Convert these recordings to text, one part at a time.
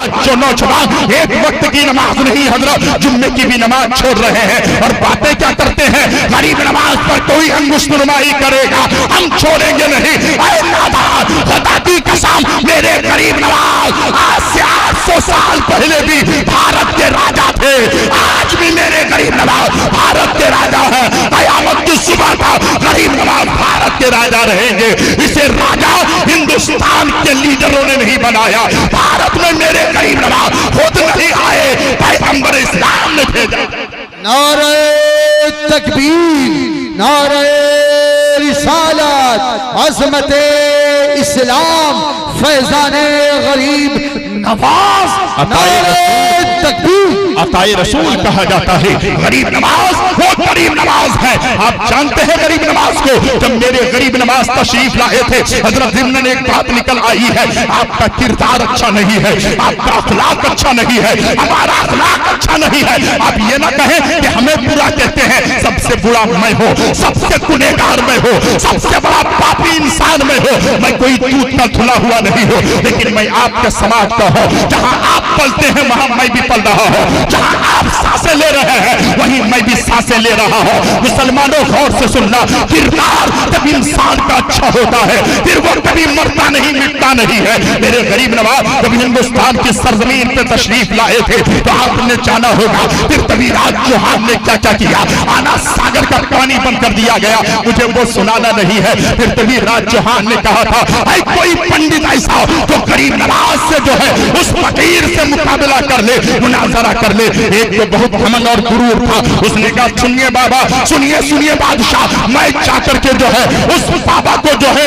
आज जो नौजवान एक वक्त की नमाज नहीं हजरत जुम्मे की भी नमाज छोड़ रहे हैं और बातें क्या करते हैं, गरीब नमाज पर कोई अंगुष्ठनुमाई करेगा हम छोड़ेंगे नहीं। ऐ नादान, खुदा की कसम, मेरे गरीब नवाज आज से 800 साल पहले भी भारत के राजा थे, आज भी मेरे गरीब नवाज भारत के राजा हैं। कयामत की सुबह का गरीब नवाज भारत के राजा रहेंगे। इसे राजा हिंदुस्तान के लीडरों ने नहीं बनाया, भारत में मेरे गरीब नवाज खुद नहीं आए, पैगंबर इस्लाम ने भेजा। नारे तकबीर, नारे रिसालत, अज़मते इस्लाम, फैज़ाने गरीब नवाज, नारे तकबीर। अताए रसूल कहा जाता है, गरीब नवाज वो गरीब नवाज है। आप जानते हैं गरीब नवाज को, जब मेरे गरीब नवाज तशरीफ लाए थे हजरत ज़िमन एक बात निकल आई है, आपका किरदार अच्छा नहीं है, आपका अखलाक अच्छा नहीं है, हमारा अखलाक अच्छा नहीं है। आप ये ना कहें कि हमें बुरा कहते हैं, सबसे बुरा मैं हूँ, सबसे गुनहगार मैं हूँ, सबसे बड़ा पापी इंसान मैं हूँ। मैं कोई दूध का धुला हुआ नहीं हूँ, लेकिन मैं आपके समाज का हूँ। जहाँ आप पलते हैं वहाँ मैं भी पल रहा हूँ, जहाँ आप सांसें ले रहे हैं वहीं मैं भी सांसें ले रहा हूँ। मुसलमानों गौर से सुनना, किरदार जब इंसान का अच्छा होता है फिर वो कभी मरता नहीं, मिटता नहीं है। मेरे गरीब नवाज जब हिंदुस्तान की सरजमीन पे तशरीफ लाए थे तो आपने जाना होगा फिर तबीराज चौहान ने क्या क्या किया। आना सागर का पानी बंद कर दिया गया, मुझे वो सुनाना नहीं है। फिर तबीराज चौहान ने कहा था, ऐ कोई पंडित ऐसा जो गरीब नवाज से जो है उस फकीर से मुकाबला कर ले, मुनाजरा कर ले। एक तो बहुत घमंड और गुरूर था, उसने कहा सुनिए बाबा, सुनिए सुनिए बादशाह, मैं जाकर के जो है उस बाबा को जो है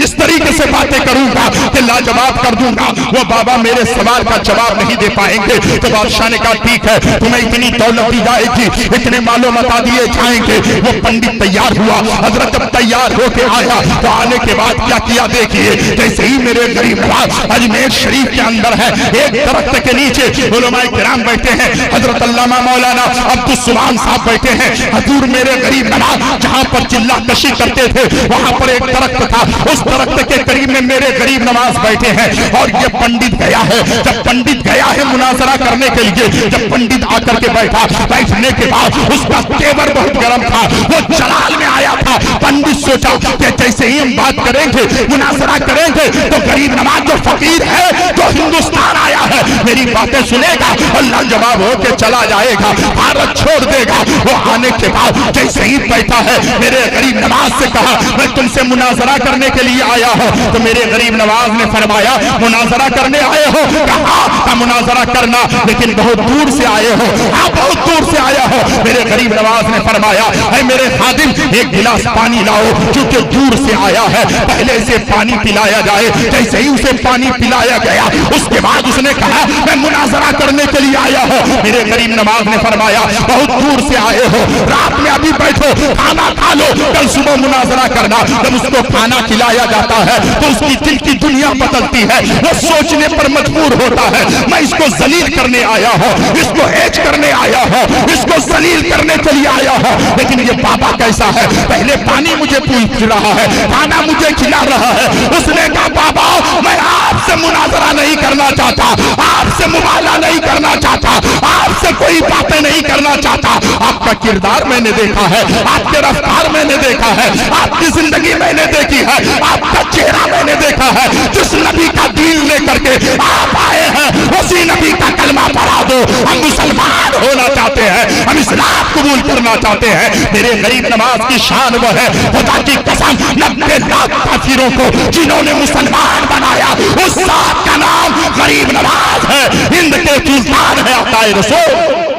इस तरीके से बातें करूंगा कि लाजवाब कर दूंगा, वो बाबा मेरे सवाल का जवाब नहीं दे पाएंगे। तो बादशाह ने कहा ठीक है, तुम्हें इतनी दौलत दी जाएगी, इतने मालूम बता दिए जाएंगे। वो पंडित तैयार हुआ, हजरत जब तैयार होके आया तो आने के बाद क्या किया देखिए। जैसे ही मेरे गरीब नवाज अजमेर शरीफ के अंदर है, एक दरख्त के नीचे उलमाए किराम बैठे हैं, हजरत अल्लामा मौलाना अब्दुल सुभान साहब बैठे हैं। हजूर मेरे गरीब नवाज जहां पर चिल्ला कशी करते थे वहां पर एक दरख्त था, उस दरख्त के करीब में मेरे गरीब नवाज बैठे हैं। और ये पंडित गया है, जब पंडित गया है मुनाजरा करने के लिए, जब पंडित आकर के बैठा, बैठने के बाद उसका तेवर बहुत गर्म था, वो जलाल में आया था। पंडित सोचा कि जैसे ही हम बात करेंगे, मुनाजरा करेंगे तो गरीब नवाज जो फकीर है, जो हिंदुस्तान आया है, मेरी बातें सुनेगा, अल्लाह जवाब हो के चला जाएगा, भारत छोड़ देगा। वो आने के बाद जैसे ही बैठा है, मेरे गरीब नवाज से कहा मैं तुमसे मुनाजरा करने के लिए आया हूँ। तो मेरे गरीब नवाज ने फरमाया मुनाजरा करने आए हो? कहा मुनाजरा करना, लेकिन बहुत दूर से आए हो? हाँ बहुत दूर से आया हो। मेरे गरीब नवाज ने फरमाया है मेरे खादिम एक गिलास पानी लाओ, क्योंकि दूर से आया है, पहले इसे पानी पिलाया जाए। जैसे ही उसे पानी पिलाया गया उसके बाद उसने कहा मैं मुनाजरा करने के लिए आया हूँ। मेरे गरीब नवाज ने फरमाया बहुत दूर से आए हो, रात में अभी बैठो, खाना खा लो, कल सुबह मुनाजरा करना। जब उसको खाना खिलाया जाता है तो उसकी दिल की दुनिया बदलती है, वो सोचने पर मजबूर होता है मैं इसको जलील करने आया हूँ, इसको हेज करने आया हूँ, इसको जलील करने के लिए आया हूँ। लेकिन ये बाबा कैसा है, पहले पानी मुझे पूछ रहा है, खाना मुझे खिला रहा है। उसने कहा बाबा मैं आपसे मुनाजरा नहीं करना चाहता, आपसे मुबाला नहीं करना चाहता, आपसे कोई बातें नहीं करना चाहता। आपका किरदार मैंने देखा है, आपके रफ्तार मैंने देखा है, आपकी जिंदगी मैंने देखी है, आपका चेहरा मैंने देखा है। जिस नबी का दीन लेकर के आप आए हैं उसी नबी का कलमा पढ़ा दो। हम मुसलमान होना चाहते हैं, हम इस्लाम कबूल करना चाहते हैं। मेरे गरीब नवाज की शान वो है, खुदा की कसम 90 लाख काफिरों को जिन्होंने मुसलमान बनाया उस साथ का नाम गरीब नवाज है, हिंद के सुल्तान है अताए रसूल।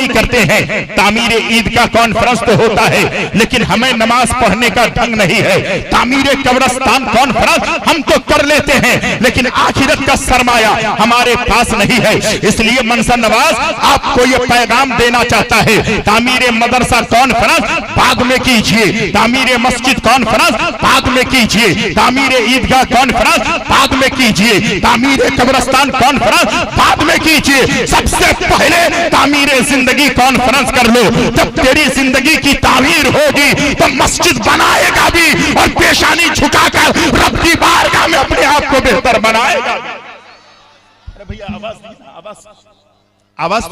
करते हैं तामीर ईद का कॉन्फ्रेंस तो होता है, लेकिन हमें नमाज पढ़ने का ढंग नहीं है। तामीर कब्रिस्तान कॉन्फ्रेंस हम तो कर लेते हैं, लेकिन आखिरत का सरमाया हमारे पास नहीं है। इसलिए मंसर नवाज आपको ये पैगाम देना चाहता है, तामीर मदरसा कॉन्फ्रेंस बाद में कीजिए, तामीर मस्जिद कॉन्फ्रेंस बाद में कीजिए, तामीर ईदगाह कॉन्फ्रेंस बाद में कीजिए, तामीर कब्रिस्तान कॉन्फ्रेंस बाद में कीजिए। सबसे पहले तामीर जिंदगी कॉन्फ्रेंस कर लो। जब तेरी जिंदगी की तामीर होगी तो मस्जिद बनाएगा भी और पेशानी झुकाकर रब की बारगाह में अपने आप को बेहतर बनाएगा। भैया आवाज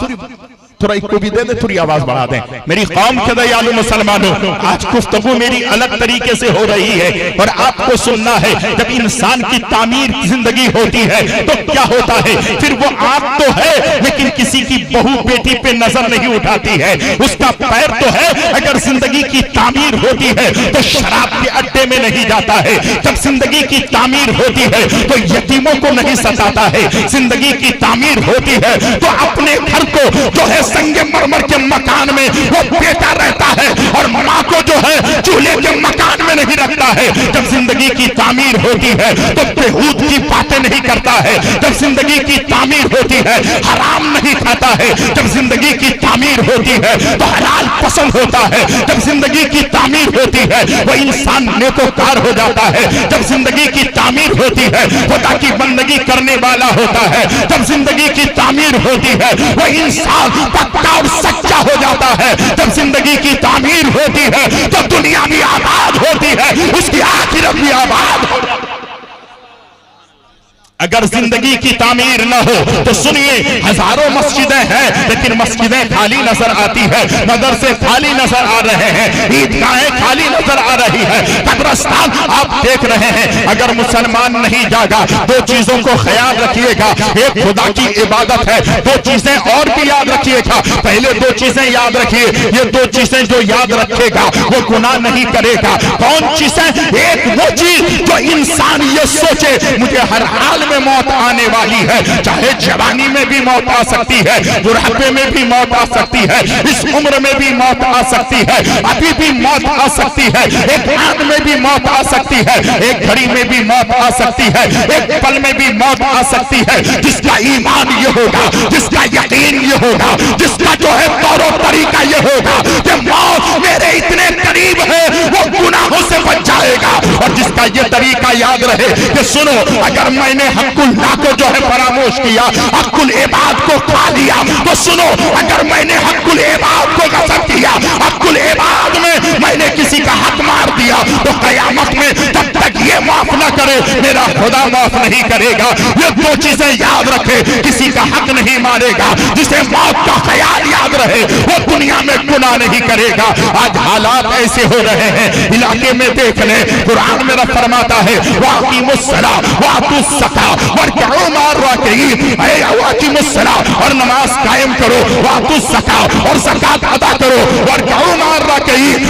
थोड़ा एक को भी दे दे, थोड़ी आवाज बढ़ा दें। मेरी कौम के दयालु मुसलमानों, आज गुफ्तगू मेरी अलग तरीके से हो रही है और आपको सुनना है। जब इंसान की तामीर जिंदगी होती है तो क्या होता है, फिर वो आंख तो है लेकिन किसी की बहू बेटी पे नजर नहीं उठाती है, उसका पैर तो है, अगर जिंदगी की तामीर होती है तो शराब के अड्डे में नहीं जाता है। जब जिंदगी की तामीर होती है तो यतीमों को नहीं सताता है। जिंदगी की तामीर होती है तो अपने घर को जो है संगे मरमर के मकान में वो बेटा रहता है और माँ को जो है चूल्हे के मकान में नहीं रखता है। जब जिंदगी की तामीर होती है तो बेहूद की बातें नहीं करता है। जब जिंदगी की तामीर होती है हराम नहीं खाता है। जब जिंदगी की तामीर होती है तो हलाल पसंद होता है। जब जिंदगी की तामीर होती है वो इंसान नेकोकार हो जाता है। जब जिंदगी की तामीर होती है खुदा की बंदगी करने वाला होता है। जब जिंदगी की तामीर होती है वो इंसान पक्का और सच्चा हो जाता है। जब जिंदगी की तामीर होती है तो दुनिया भी आबाद होती है, उसकी आखिरत भी आबाद हो जाती है। अगर जिंदगी की तामीर न हो तो सुनिए, हजारों मस्जिदें हैं लेकिन मस्जिदें खाली नजर आती है, मदरसे खाली नजर आ रहे हैं, ईदगाहें खाली नजर आ रही है, कब्रिस्तान आप देख रहे हैं। अगर मुसलमान नहीं जागा, दो चीजों को ख्याल रखिएगा, एक खुदा की इबादत है, दो चीजें और भी याद रखिएगा। पहले दो चीजें याद रखिए, ये दो चीजें जो याद रखेगा वो गुनाह नहीं करेगा। कौन चीजें? एक वो चीज जो इंसान ये सोचे मुझे हर हाल में मौत आने वाली है, चाहे जवानी में भी मौत आ सकती है, बुढ़ापे में भी मौत आ सकती है, इस उम्र में भी मौत आ सकती है, अभी भी मौत आ सकती है, एक हाथ में भी मौत आ सकती है, एक घड़ी में भी मौत आ सकती है, एक पल में भी मौत आ सकती है। जिसका ईमान ये होगा, जिसका यकीन ये होगा, जिसका जो है तौर तरीका ये होगा कि मौत मेरे इतने करीब है, वो गुनाहों से बच जाएगा। और जिसका ये तरीका याद रहे कि सुनो, अगर मैंने हक़ुल्लाह को जो है फरामोश किया, हक़ुल इबाद को खा लिया, तो सुनो, अगर मैंने हक़ुल इबाद को गज़ब किया, हक़ुल इबाद में मैंने किसी का हक मार दिया, तो क़यामत में जब तक ये माफ न करे मेरा खुदा माफ नहीं करेगा। ये दो चीजें याद रखे, किसी का हक नहीं मारेगा, जिसे मौत का ख्याल याद रहे वो दुनिया में गुनाह नहीं करेगा। आज हालात ऐसे हो रहे हैं, इलाके में देख ले, कुरान मेरा फरमाता है वाक़िमुस्सलाह वातुस्सका और नमाज कायम करो, वातुस्सका और ज़कात अदा करो,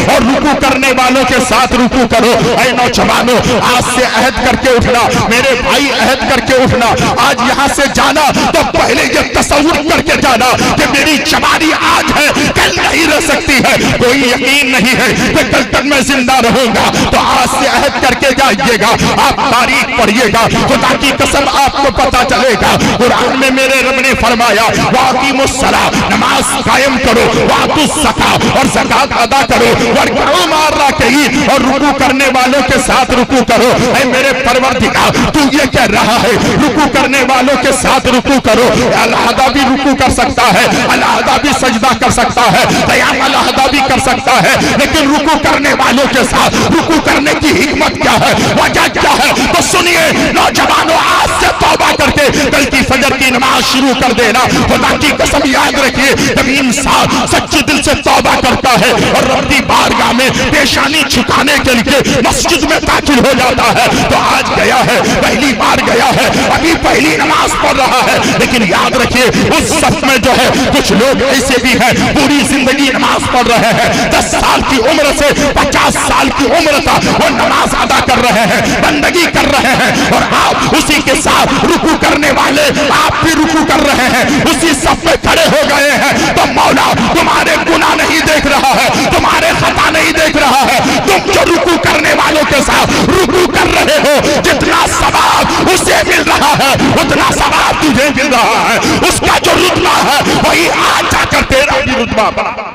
और रुकू करने वालों के साथ रुकू करो। ऐ नौजवानों, आज से अहद करके उठना, मेरे भाई अहद करके उठना। आज यहाँ से जाना तो पहले ये तसव्वुर करके जाना कि मेरी जवानी आज है, कल नहीं रह सकती है। कोई यकीन नहीं है कि कल तक मैं जिंदा रहूंगा, तो आज से अहद करके जाइएगा। आप तारीख पढ़िएगा, खुदा की कसम आपको पता चलेगा। कुरान में मेरे रब ने फरमाया वाक़िमुस्सलाह, नमाज कायम करो, वातुस्सका और ज़कात अदा करो, वरकऊ मार्रा कही और रुकू करने वालों के साथ रुकू करो। ऐ मेरे परवरदिगार, तू ये कह रहा है रुकू करने वालों के साथ रुकू करो। अलहदा भी रुकू कर सकता है, अलहदा भी सजदा कर सकता है, क़याम अलहदा भी कर सकता है, लेकिन रुकू करने वालों के साथ रुकू करने की हिकमत क्या है, वजह क्या है? तो सुनिए नौजवानों, आज से तौबा करके कल की फजर की नमाज शुरू कर देना। खुदा की कसम याद रखिए, जब इंसान सच्चे दिल से तौबा करता है और रब की बारगाह में पेशानी झुकाने के लिए मस्जिद में दाखिल हो जाता है, तो आज गया है, पहली बार गया है, अभी पहली नमाज पढ़ रहा है, लेकिन याद रखिए उस सफ में जो है कुछ लोग ऐसे भी हैं पूरी जिंदगी नमाज पढ़ रहे हैं, 10 साल की उम्र से 50 साल की उम्र तक वो नमाज अदा कर रहे हैं, बंदगी कर रहे हैं, और आप उसी के साथ रुकू करने वाले आप भी रुकू कर रहे हैं, उसी सफ में खड़े हो गए हैं। तो मौला तुम्हारे गुनाह नहीं देख रहा है, तुम्हारे खता नहीं देख रहा है, तुम जो रुकू करने वालों के साथ रुकू कर रहे हो, जितना सवाब उसे मिल रहा है उतना सवाब तुझे मिल रहा है। उसका जो रुतबा है वही आज जाकर तेरा भी रुतबा बना।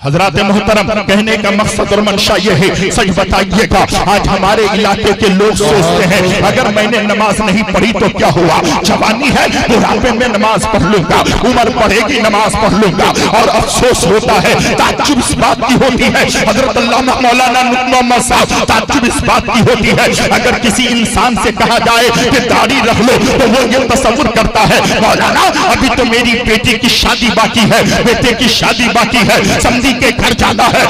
حضرات محترم، کہنے کا مقصد اور منشا یہ ہے، سچ بتائیے گا آج ہمارے علاقے کے لوگ سوچتے ہیں اگر میں نے نماز نہیں پڑھی تو کیا ہوا، جوانی ہے بڑھاپے میں نماز پڑھ لوں گا، عمر بڑھے گی نماز پڑھ لوں گا، اور افسوس ہوتا ہے، تعجب اس بات کی ہوتی ہے، حضرت علامہ مولانا محمد صاحب، تعجب اس بات کی ہوتی ہے اگر کسی انسان سے کہا جائے کہ داڑھی رکھ لو تو وہ یہ تصور کرتا ہے مولانا ابھی تو میری بیٹی کی شادی باقی ہے، بیٹے کی شادی باقی ہے، سمجھی کے گھر جانا ہے،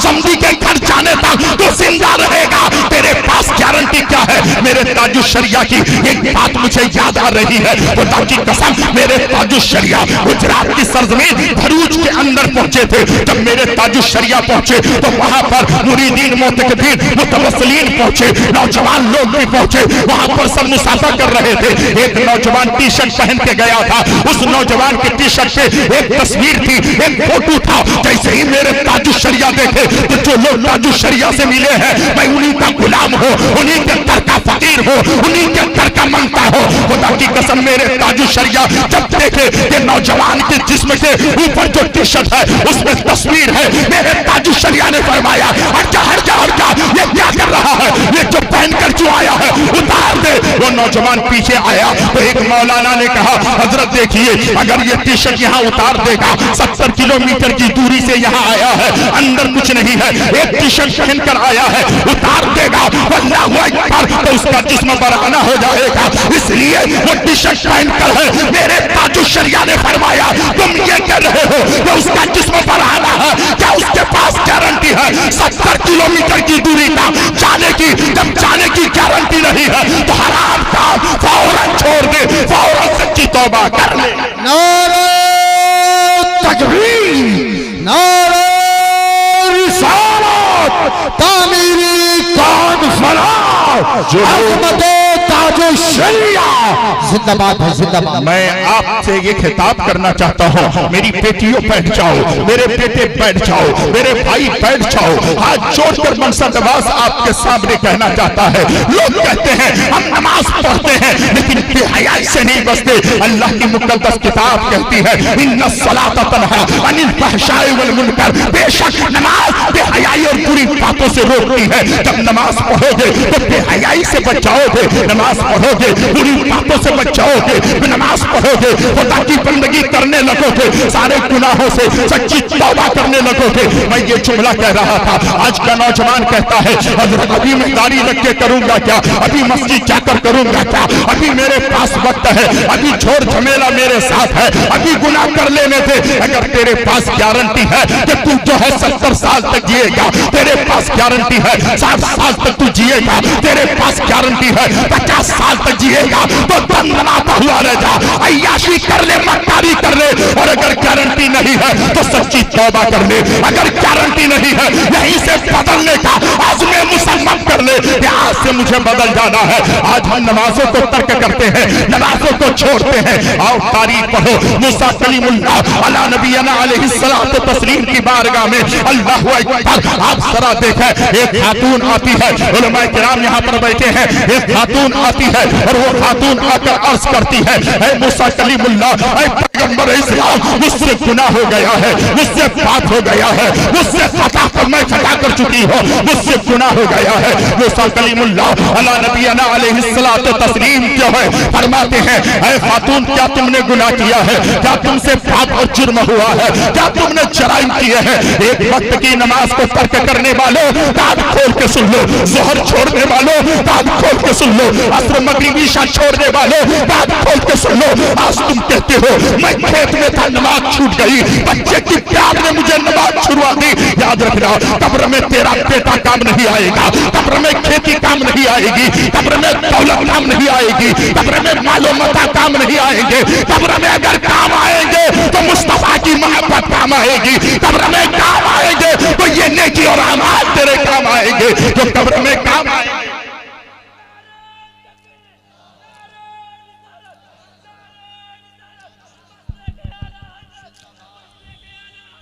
سمجھی کے گھر جانے تک تو زندہ رہے گا، تیرے پاس گارنٹی کیا ہے؟ میرے تاج الشریعہ کی ایک بات مجھے یاد آ رہی ہے، خدا کی قسم میرے تاج الشریعہ گجرات کی سرزمین بھروچ کے اندر پہنچے تھے، جب میرے تاج الشریعہ پہنچے تو وہاں پر مریدین معتقدین متوسلین پہنچے، نوجوان لوگ بھی پہنچے، وہاں پر سب مسافہ کر رہے تھے، ایک نوجوان ٹی شرٹ پہن کے گیا تھا، اس نوجوان کے ٹی شرٹ پہ ایک تصویر تھی، ایک فوٹو تھا، جیسے ہی میرے تاج الشریعہ دیکھے تو جو لوگ تاج الشریعہ سے ملے ہیں میں انہی کا غلام ہوں، انہی کے در کا فقیر ہوں، انہی کے در کا منگتا ہوں، خدا کی قسم میرے تاج الشریعہ جب دیکھے کہ نوجوان کے جسم کے اوپر جو ٹی شرٹ ہے اس میں تصویر ہے، میرے تاج الشریعہ نے فرمایا ہٹ جا ہٹ جا ہٹ جا، یہ کیا کر رہا ہے، یہ جو پہن کر جو آیا ہے اتار دے۔ وہ نوجوان پیچھے آیا تو ایک مولانا نے کہا حضرت دیکھیے اگر یہ ٹی شرٹ یہاں اتار دے گا 70 کلومیٹر کی دوری سے یہاں آیا ہے، اندر کچھ نہیں ہے، ایک ٹی شرٹ پہن کر آیا ہے، اتار دے گا اللہ اکبر تو اس کا جسم برہنہ ہو جائے گا، اس لیے وہ ٹی شرٹ پہن کر ہے، میرے تاج الشریعہ نے فرمایا تم یہ کہہ رہے ہو کہ اس کا جسم برہنہ ہے، کیا اس کے پاس گارنٹی ہے 70 کلومیٹر کی دوری کا جانے کی؟ جب جانے کی گارنٹی نہیں ہے تو حرام کام فوراً چھوڑ دے، فوراً سچی توبہ کر لے۔ نعرہ تکبیر، نعرہ رسالت، تعمیری کانفرنس، عظمت تاج الشریعہ زندہ باد ہے، زندہ باد۔ میں آپ سے یہ خطاب کرنا چاہتا ہوں، میری بیٹیوں بیٹھ جاؤ، میرے بیٹے بیٹھ جاؤ، میرے بھائی بیٹھ جاؤ، ہاتھ جوڑ کر منصب نواز آپ کے سامنے کہنا چاہتا ہے، لوگ کہتے ہیں ہم نماز پڑھتے ہیں لیکن بے حیائی سے نہیں بچتے، اللہ کی مقدس کتاب کہتی ہے ان الصلاۃ تنہی عن الفحشاء والمنکر، بے شک نماز بے حیائی اور بری باتوں سے روکتی ہے، جب نماز پڑھو گے تو بے حیائی سے بچ جاؤ گے، نماز پڑھو گے بری باتوں سے بچ جاؤ گے، نماز پڑھو گے خدا کی بندگی کرنے لگو گے، سارے گناہوں سے سچی توبہ کرنے لگو گے۔ میں یہ جملہ کہہ رہا تھا، آج کا نوجوان کہتا ہے حضرت ابھی میں داڑھی رکھ کے کروں گا کیا، ابھی مسجد جا کر کروں گا کیا، ابھی میرے پاس وقت ہے، ابھی جھوڑ جھمیلا میرے ساتھ ہے، ابھی گناہ کر لینے تھے۔ اگر تیرے پاس گارنٹی ہے کہ تو جو ہے 70 سال تک جیے گا، تیرے پاس گارنٹی ہے 60 سال تک تو جیے گا، تیرے پاس گارنٹی ہے 50 سال تک جیے گا تو دم دماتا ہوا رہ جا، عیاشی کر لے، مکاری کر لے، اور اگر گارنٹی نہیں ہے تو سچی توبہ کر لے، اگر گارنٹی نہیں ہے یہیں سے بدلنے کا عزم مسلم کر لے کہ آج سے مجھے بدل جانا ہے۔ آج ہم نمازوں کو ترک کرتے ہیں، نمازوں کو چھوڑتے ہیں۔ آؤ تاریخ پڑھو، موسیٰ کلیم اللہ علی نبینا علیہ الصلوۃ والتسلیم کی بارگاہ میں اللہ اکبر، آپ ذرا دیکھیں ایک خاتون آتی ہے، علماء کرام یہاں پر بیٹھے ہیں، ایک خاتون آتی ہے اور وہ خاتون آ کر عرض کرتی ہے اے موسیٰ کلیم اللہ، اے پیغمبر اسلام، مجھ سے گناہ ہو گیا ہے، مجھ سے بات ہو گیا ہے، مجھ سے خطا پر میں خطا کر چکی ہوں، مجھ سے گناہ ہو گیا ہے۔ موسیٰ کلیم اللہ علی نبینا علیہ الصلوۃ والتسلیم جو ہے فرماتے ہیں اے خاتون کیا تم نے گناہ کیا ہے، کیا تم سے بات اور جرم ہوا ہے، کیا تم نے جرائم کیے ہیں؟ ایک وقت کی نماز کو ترک کرنے والوں کان کھول کے سن لو، ظہر چھوڑنے والوں کان کھول کے سن لو، عصر مغرب عشاء چھوڑنے والوں کان کھول کے سن لو۔ آج تم کہتے ہو میں کھیت میں تھا نماز چھوٹ گئی، بچے کی پیار نے مجھے نماز چھڑوا دی، یاد رکھنا قبر میں تیرا بیٹا کام نہیں آئے گا، قبر میں کھیتی کام نہیں آئے گی، قبر میں دولت کام نہیں آئے گی، قبر میں مال و متاع کام نہیں آئیں گے، قبر میں اگر کام آئیں گے تو مصطفیٰ کی محبت کام آئے گی، قبر میں کام آئیں گے تو یہ نیکی اور اعمال تیرے کام آئیں گے جو قبر میں کام آئیں گے۔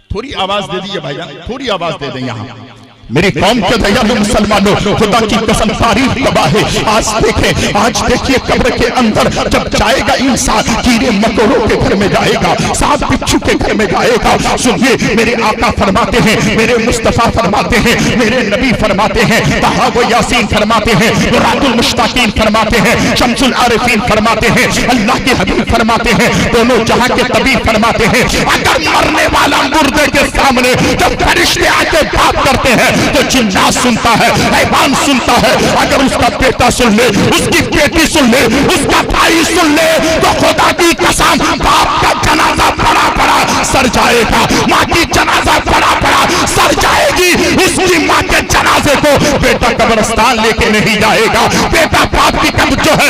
تھوڑی آواز دے دیئے بھائی جان، تھوڑی آواز دے دیں یہاں۔ میری قوم کے دیالو مسلمانوں، خدا کی قسم تاریخ تباہ ہے۔ آج دیکھیں قبر کے اندر جب جائے گا انسان، کیڑے مکوڑوں کے گھر میں جائے گا، سانپ بچھو کے گھر میں جائے گا۔ سنیے میرے آقا فرماتے ہیں، میرے مصطفیٰ فرماتے ہیں، میرے نبی فرماتے ہیں، طٰہٰ و یاسین فرماتے ہیں، راۃ المشتاقین فرماتے ہیں، شمس العارفین فرماتے ہیں، اللہ کے حبیب فرماتے ہیں، دونوں جہاں کے طبیب فرماتے ہیں، اگر مرنے والا مردے کے سامنے جب فرشتے آ کے بات کرتے ہیں تو جنات سنتا ہے، حیوان سنتا ہے۔ اگر اس کا بیٹا سن لے، اس کی بیٹی سن لے، اس کا بھائی سن لے، تو خدا کی قسم باپ کا جنازہ پڑا پڑا سر جائے گا، ماں کی جنازہ پڑا پڑا سر جائے گی۔ اس کی ماں کے جنازے کو بیٹا قبرستان لے کے نہیں جائے گا، بیٹا باپ کی قبر جو ہے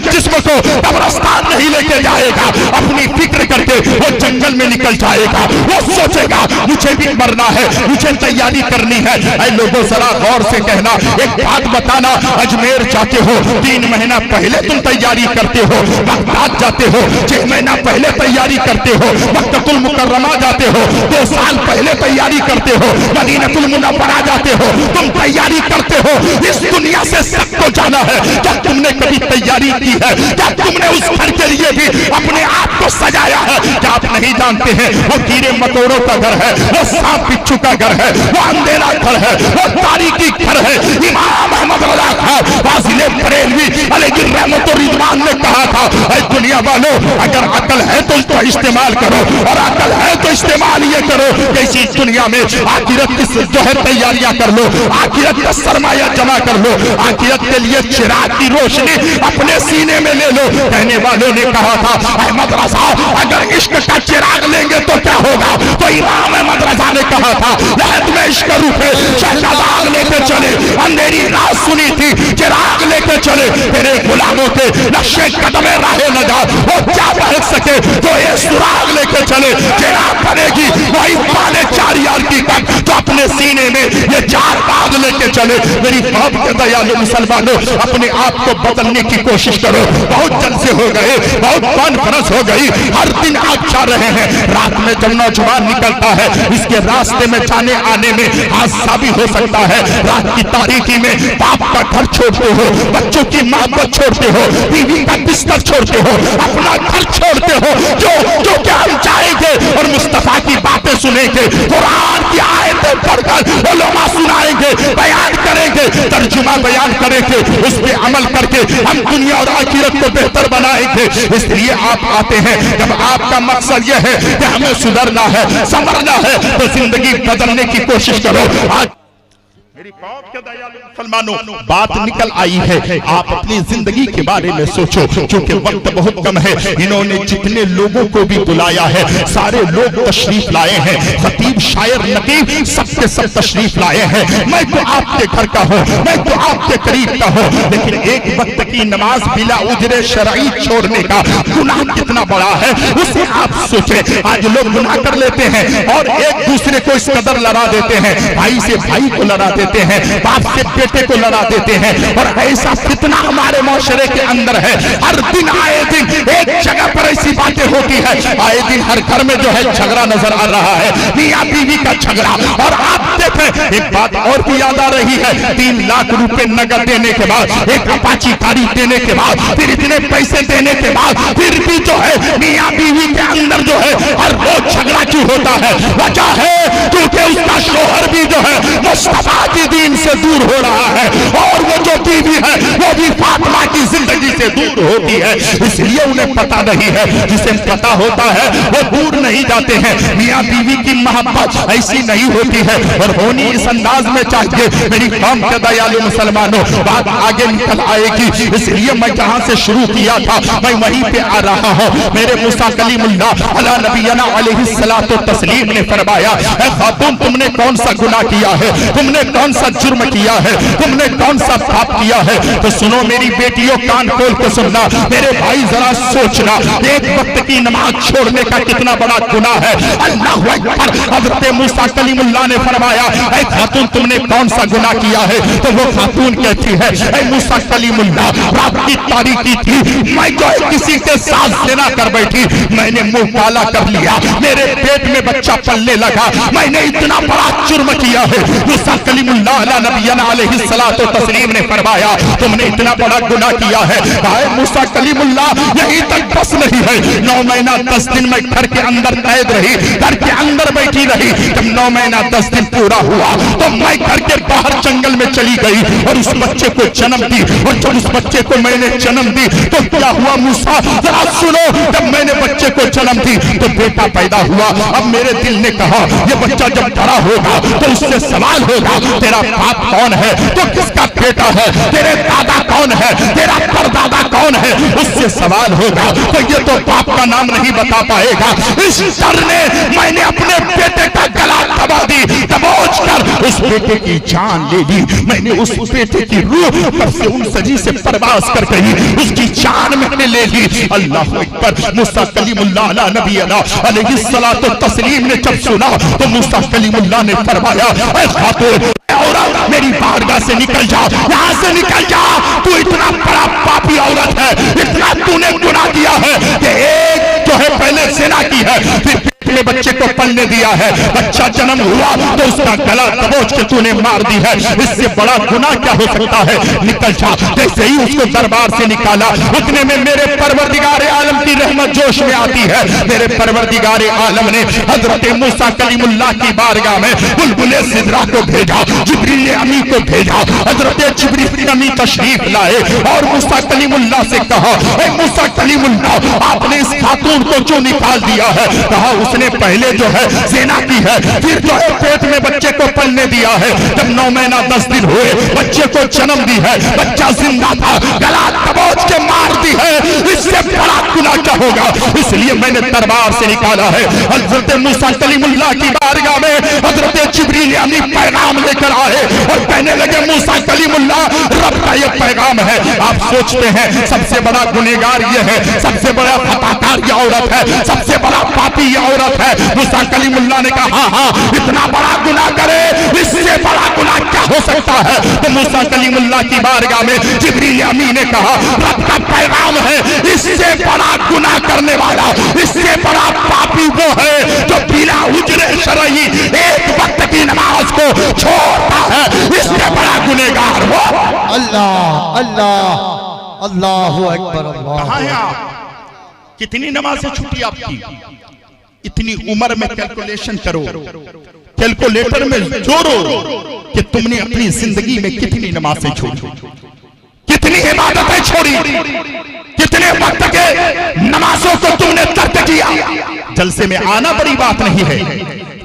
جسم کو قبرستان نہیں لے کے جائے گا، اپنی فکر کر کے وہ جنگل میں نکل جائے گا۔ وہ سوچے گا مجھے بھی مرنا ہے، مجھے تیاری کرنی ہے۔ اے لوگوں ذرا غور سے کہنا، ایک بات بتانا، اجمیر جاتے ہو 3 مہینہ پہلے تم تیاری کرتے ہو، بغداد جاتے ہو 6 مہینہ پہلے تیاری کرتے ہو، مکہ المکرمہ جاتے ہو 2 سال پہلے تیاری کرتے ہو، مدینہ المنورہ جاتے ہو تم تیاری کرتے ہو۔ اس دنیا سے سب کو جانا ہے، کیا تم نے کبھی تیاری کی ہے؟ کیا تم نے اس گھر کے لیے بھی اپنے آپ کو سجایا ہے؟ کیا آپ نہیں جانتے ہیں وہ کیڑے مکوڑوں کا گھر ہے، وہ سانپ بچھو کا گھر ہے، وہ اندھیرا گھر ہے، وہ تاریکی گھر ہے۔ امام احمد رضا خان فاضل بریلوی علیہ رحمت و رضوان نے کہا تھا، اے دنیا والوں اگر عقل ہے تو اس کو استعمال کرو، اور عقل ہے تو استعمال یہ کرو کہ اسی دنیا میں آخرت کی جو ہے تیاریاں کر لو، آخرت کا سرمایہ جمع کر لو، آخرت کے لیے چراغ کی روشنی اپنے سینے میں لے لو۔ کہنے والوں نے کہا تھا احمد رضا اگر عشق کا چراغ لیں گے تو کیا ہوگا؟ تو امام احمد رضا نے کہا تھا لہت میں عشق روپے شہزاد لے کے چلے، اندھیری رات سنی تھی چراغ لے کے چلے، تیرے غلاموں کے نقشے قدم راہ نجات وہ کیا بہت سکے، تو یہ سراغ لے کے چلے چراغ بنے گی وہی پانے 4 یار کی تک جو اپنے سینے میں یہ 4 باغ لے کے چلے۔ میری باپ کے دیالو مسلمانوں اپنے آپ کو بدلنے کی کوشش کرو، بہت جلسے ہو گئے، بہت کانفرنس ہو گئی، ہر دن آپ جا رہے ہیں، رات میں جب نوجوان نکلتا ہے اس کے راستے میں جانے آنے میں حادثہ بھی ہو سکتا ہے۔ رات کی تاریکی میں باپ کا گھر چھوڑتے ہو، بچوں کی محبت چھوڑتے ہو، بیوی کا بستر چھوڑتے ہو، اپنا گھر چھوڑتے ہو، جو کہ ہم جائیں گے اور مصطفیٰ کی باتیں سنیں گے، قرآن کی آیتیں پڑھ کر علماء سنائیں گے، بیان کریں گے، ترجمہ بیان کریں گے، اس پہ عمل کر کے ہم دنیا اور آخرت کو بہتر بنائیں گے۔ اس لیے آپ آتے ہیں جب آپ کا مقصد یہ ہے کہ ہمیں سدھرنا ہے، سنورنا ہے، تو زندگی بدلنے کی کوشش کرو۔ آج میری قوم کے دیالو مسلمانوں بات نکل آئی ہے، آپ اپنی زندگی کے بارے میں سوچو، چونکہ وقت بہت کم ہے۔ انہوں نے جتنے لوگوں کو بھی بلایا ہے سارے لوگ تشریف لائے ہیں، خطیب شاعر نقیب سب کے سب تشریف لائے ہیں۔ میں تو آپ کے گھر کا ہوں، میں تو آپ کے قریب کا ہوں، لیکن ایک وقت کی نماز بلا اجر شرعی چھوڑنے کا گناہ کتنا بڑا ہے اسے آپ سوچیں۔ آج لوگ گناہ کر لیتے ہیں اور ایک دوسرے کو اس قدر لڑا دیتے ہیں، بھائی سے بھائی کو لڑا دیتے ہیں، باپ سے بیٹے کو لڑا دیتے ہیں، اور ایسا فتنہ ہمارے معاشرے کے اندر ہے۔ ہر دن آئے دن ایک جگہ پر ایسی باتیں ہوتی ہے، آئے دن ہر گھر میں جو ہے جھگڑا نظر آ رہا ہے، میاں بیوی کا جھگڑا۔ اور آپ دیکھیں ایک بات اور بھی یاد آ رہی ہے، 3 لاکھ روپے نقد دینے کے بعد، ایک اپاچی گاڑی دینے کے بعد، پھر اتنے پیسے دینے کے بعد پھر بھی جو ہے میاں بیوی کے اندر جو ہے ہر روز جھگڑا کیوں ہوتا ہے؟ وجہ ہے کیونکہ اس کا شوہر بھی جو ہے مصطفیٰ کی دین سے دور ہو رہا ہے، اور وہ جو بیوی ہے وہ بھی فاطمہ کی زندگی سے دور ہوتی ہے، اس لیے انہیں پتہ نہیں ہے۔ جسے پتہ ہوتا ہے وہ دور نہیں جاتے ہیں۔ میاں بیوی کی محبت ایسی نہیں ہوتی ہے، اور ہونی اس انداز میں چاہیے۔ میری قوم کے دیالو مسلمانوں بات آگے نکل آئے گی، اس لیے میں جہاں سے شروع کیا تھا میں وہیں پہ آ رہا ہوں۔ میرے موسیٰ کلیم اللہ علی نبینا علیہ الصلوۃ والتسلیم نے فرمایا، اے خاتون تم نے کون سا گناہ کیا ہے، تم نے کون سا جرم کیا ہے، تم نے کون سا پاپ کیا ہے؟ تو سنو میری بیٹیوں، کان کھول کے سننا، میرے بھائی ذرا سوچنا، ایک وقت کی نماز چھوڑنے کا کتنا بڑا گناہ ہے۔ اللہ اکبر۔ حضرت موسیٰ کلیم اللہ نے فرمایا، اے خاتون تم نے کون سا گناہ کیا ہے؟ تو وہ خاتون کہتی ہے، اے موسیٰ کلیم اللہ رات کی تاریکی تھی، میں جو ہے کسی کے ساتھ زنا کر بیٹھی، میں نے منہ کالا کر لیا، میرے پیٹ میں بچہ پلنے لگا، میں نے اتنا इतना बड़ा जुर्म किया है। मूसा कलीमुल्लाह अला नबीना अलैहिस्सलातु तस्लीम ने फरमाया तुमने इतना बड़ा गुनाह किया है। आए मूसा कलीमुल्लाह यहीं तक बस नहीं है, 9 महीना 10 दिन में घर के अंदर कैद रही, घर के अंदर बैठी रही। जब 9 महीना 10 दिन पूरा हुआ तो मैं घर के बाहर जंगल में चली गई और उस बच्चे को जन्म दी। और जब उस बच्चे को मैंने जन्म दी तो क्या हुआ मूसा, जरा सुनो। जब मैंने बच्चे को जन्म दी तो बेटा पैदा हुआ। अब मेरे दिल ने कहा ये बच्चा जब बड़ा होगा तो उससे सवाल होगा तेरा बाप कौन है, तो किसका बेटा है, तेरे दादा कौन है, तेरा परदादा कौन है, उससे सवाल होगा। तो ये तो बाप का नाम नहीं बता पाएगा। इस डर ने मैंने अपने बेटे का गला दबा दी, दबोच कर उस बेटे की जान ले ली। मैंने उस बेटे की रूह पर से उन सजी से परवास कर गई, उसकी जान मैंने ले ली। अल्लाह अकबर। मूसा कलीमुल्लाह अला नबीना अलैहिस्सलातु तस्लीम ने जब सुना तो मूसा कलीमुल्लाह ने फरमाया ऐ खातून औरत मेरी बारगाह से निकल जा, यहाँ से निकल जा। तू इतना बड़ा पापी औरत है, इतना तूने गुनाह किया है कि एक जो है पहले ज़िना की है, फिर अपने बच्चे को पलने दिया है, बच्चा जन्म हुआ तो उसका गला दबोच के तूने मार दी है। इससे बड़ा गुनाह क्या हो सकता है, निकल जा। जैसे ही उसको दरबार से निकाला उतने में मेरे परवरदिगार आलम की रहमत जोश में आती है। मेरे परवरदिगार आलम ने हजरत मूसा कलीमुल्लाह की बारगाह में बुलबुले सिदरा को भेजा, जिब्रील अमीन को भेजा। हजरत जिब्रील अमीन तशरीफ लाए और मूसा कलीमुल्लाह से कहा ऐ मूसा कलीमुल्लाह आपने इस खातून को जो निकाल दिया है, कहा उसने पहले जो है ज़िना की है, फिर जो है पेट में बच्चे को पलने दिया है। जब 9 महीना 10 दिन हुए बच्चे को जन्म दी है, बच्चा जिंदा था, गला दबोच के मार दी है। इससे बड़ा गुनाह क्या होगा, इसलिए मैंने दरबार से निकाला है। हजरत मूसा कलीमुल्लाह की बारगाह में हजरत जिब्रील अमीन पैगाम लेकर आए और कहने लगे मूसा कलीमुल्लाह रब का ये पैगाम है। आप सोचते हैं सबसे बड़ा गुनहगार ये है, सबसे बड़ा खताकार ये औरत है, सबसे बड़ा पापी ये औरत है। मूसा कलीमुल्लाह ने कहा हाँ इतना बड़ा गुनाह करे, इससे बड़ा गुनाह क्या हो सकता है। तो मूसा कलीमुल्लाह की बारगाह में जिब्रील अमीन ने कहा रब का पैगाम है, इससे बड़ा गुनाह करने वाला, इससे बड़ा पापी वो है जो बिना उजरे शरई एक वक्त की नमाज को छोड़ता है, इससे बड़ा गुनहगार वो। अल्लाह अल्लाह अल्लाहु अकबर अल्लाह। कहाँ हैं आप, कितनी नमाजें छूटी आपकी, इतनी उम्र में कैलकुलेशन करो, कैलकुलेटर में जोड़ो कि तुमने अपनी जिंदगी में कितनी नमाजें छोड़ी, कितनी इबादतें छोड़ी, कितने वक्त के नमाजों को तुमने तर्क किया। जलसे में आना बड़ी बात नहीं है,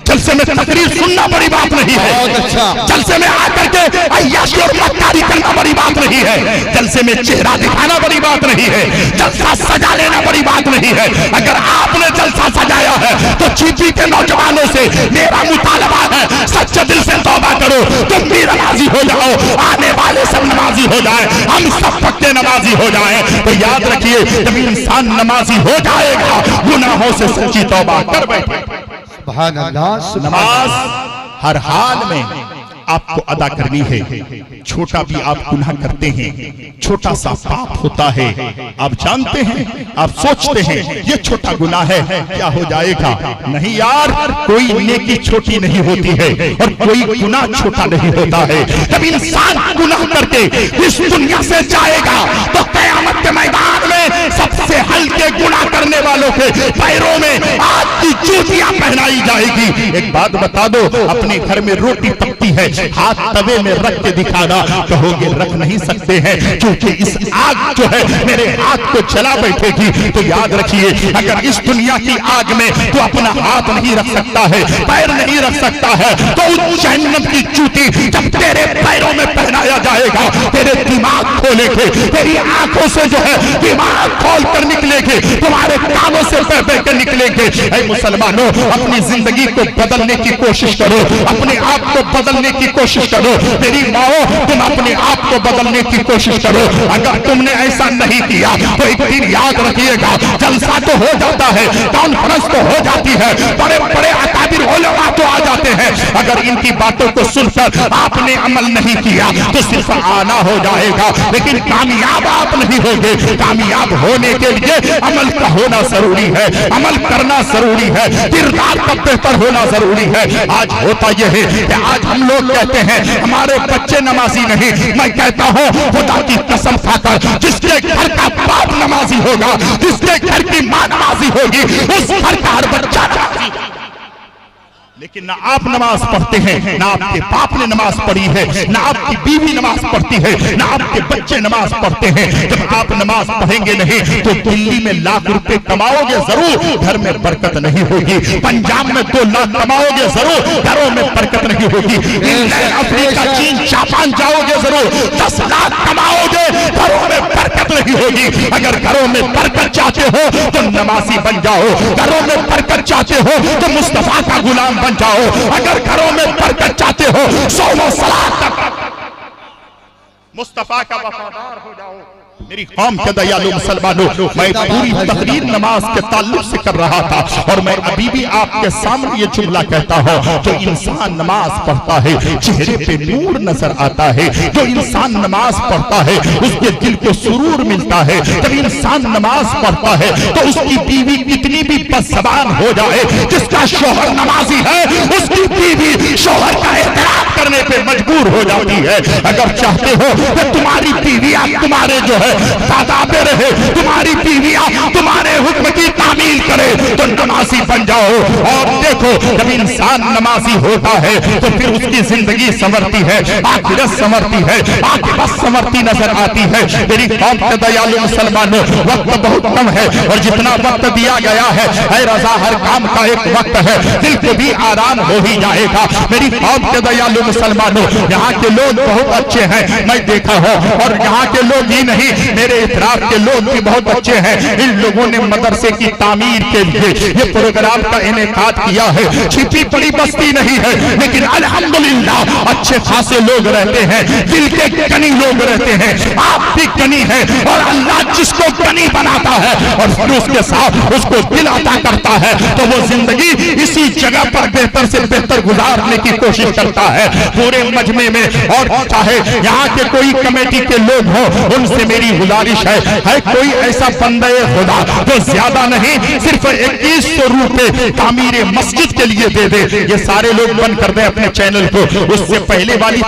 जलसे में तकरीर सुनना बड़ी बात नहीं है, जलसे में आकर के अय्याशी और मक्कारी करना बड़ी बात नहीं है, जलसे में चेहरा दिखाना बड़ी बात नहीं है, जलसा सजा लेना बड़ी बात नहीं है। अगर आपने जलसा सजाया है तो चीची के नौजवानों से मेरा मुतालबा है सच्चे दिल से तौबा करो, तुम भी नमाजी हो जाओ, आने वाले सब नमाजी हो जाए, हम सब पक्के नमाजी हो जाए। तो याद रखिए जब इंसान नमाजी हो जाएगा गुनाहों से सच्ची तौबा कर बैठे। नमाज हर हाल में आपको अदा करनी है। छोटा भी आप गुनाह करते हैं, छोटा सा पाप होता है, आप जानते हैं, आप सोचते हैं ये छोटा गुनाह है क्या हो जाएगा। नहीं यार, कोई नेकी छोटी नहीं होती है और कोई गुनाह छोटा नहीं होता है। जब इंसान गुनाह करके इस दुनिया से जाएगा तो क़यामत के मैदान में सबसे हल्के गुनाह करने वालों के पैरों में आग की जूतियां पहनाई जाएगी। एक बात बता दो, अपने घर में रोटी पकती है, हाथ तवे में रख के दिखाना, कहोगे रख नहीं सकते हैं क्योंकि इस आग जो है मेरे हाथ को जला बैठेगी। तो याद रखिए अगर इस दुनिया की आग में तो अपना हाथ नहीं रख सकता है, पैर नहीं रख सकता है, तो उस जहन्नम की जूती जब तेरे पैरों में पहनाया जाएगा, तेरे दिमाग खोलेंगे, तेरी आंखों से जो है दिमाग खोल कर निकलेंगे, तुम्हारे कानों से बह बह कर निकलेंगे। ऐ मुसलमानों, अपनी जिंदगी को बदलने की कोशिश करो, अपने आप को बदलने की कोशिश करो। मेरी माओ, तुम अपने आप को बदलने की कोशिश करो। अगर तुमने ऐसा नहीं किया तो एक दिन याद रखिएगा, जलसा तो हो जाता है, कॉन्फ्रेंस तो हो जाती है, बड़े बड़े अकाबिर उलमा तो आ जाते हैं, अगर इनकी बातों को सुनकर आपने अमल नहीं किया तो सिर्फ आना हो जाएगा, लेकिन कामयाब आप नहीं होंगे। कामयाब होने के लिए अमल का होना जरूरी है, अमल करना जरूरी है, किरदार का बेहतर होना जरूरी है। आज होता यह है कि आज हम लोग कहते हैं हमारे बच्चे नमाजी नहीं। मैं कहता हूं खुदा की कसम खाकर, जिसके घर का बाप नमाजी होगा, जिसके घर की मां नमाजी होगी, उस घर का हर बच्चा नमाजी होगा। लेकिन ना आप नमाज पढ़ते हैं, ना आपके बाप ने नमाज पढ़ी है, ना आपकी बीवी नमाज पढ़ती है, ना आपके बच्चे नमाज पढ़ते हैं। जब आप नमाज पढ़ेंगे नहीं तो दिल्ली में लाख रुपए कमाओगे जरूर, घर में बरकत नहीं होगी। पंजाब में 2 लाख कमाओगे जरूर, घरों में बरकत नहीं होगी। इंग्लैंड, अफ्रीका, चीन, जापान जाओगे जरूर, 10 लाख कमाओगे, घरों में बरकत नहीं होगी। अगर घरों में बरकत चाहते हो तो नमाजी बन जाओ, घरों में बरकत चाहते हो तो मुस्तफा का गुलाम बन जाओ, अगर घरों में बरकत चाहते हो 100 सलात तक मुस्तफा का वफादार हो जाओ। मेरी कौम के दयालु मुसलमानों, मैं पूरी तकरीर नमाज के ताल्लुक से कर रहा था और मैं अभी भी आपके सामने ये जुमला कहता हूं, जो इंसान नमाज पढ़ता है चेहरे पे नूर नजर आता है। जो इंसान नमाज पढ़ता है उसके दिल को सुरूर मिलता है। जब इंसान नमाज पढ़ता है तो उसकी बीवी कितनी भी बदज़बान हो जाए, जिसका शौहर नमाजी है उसकी बीवी शौहर का एहतराम करने पे मजबूर हो जाती है। अगर चाहते हो कि तुम्हारी बीवियां तुम्हारे जो है तादाबे रहे, तुम्हारी बीवियां तुम्हारे हुक्म की तामील करे, तो नमाजी बन जाओ। और देखो जब इंसान नमाजी होता है तो फिर उसकी जिंदगी संवरती है, आखिरत संवरती है, आखिरत संवरती नजर आती है। मेरी कौम के दयालु मुसलमानों, वक्त बहुत कम है और जितना वक्त दिया गया है ऐ रजा, हर काम का एक वक्त है, दिल को भी आराम हो ही जाएगा। मेरी कौम के दयालु मुसलमानों, यहाँ के लोग बहुत अच्छे हैं, मैं देखा हूँ, और यहाँ के लोग ही नहीं मेरे इतराफ के लोग भी बहुत अच्छे हैं। इन लोगों ने मदरसे की तामीर के लिए ये प्रोग्राम का इनेकाद किया है। छिपी पड़ी बस्ती नहीं है, लेकिन अल्हम्दुलिल्लाह अच्छे खासे लोग रहते हैं, दिल के कनी लोग रहते हैं। आप भी कनी है और अल्लाह जिसको कनी बनाता है और फिर उसके साथ उसको दिल अता करता है तो वो जिंदगी इसी जगह पर बेहतर से बेहतर गुजारने की कोशिश करता है पूरे मजमे में। और चाहे यहाँ के कोई कमेटी के लोग हो, उनसे मेरी गुजारिश है कोई ऐसा बंदे खुदा जो ज्यादा नहीं सिर्फ 2100 रुपए तामीर मस्जिद के लिए दे दे। ये सारे लोग बंद कर दें अपने चैनल को, उससे पहले वाली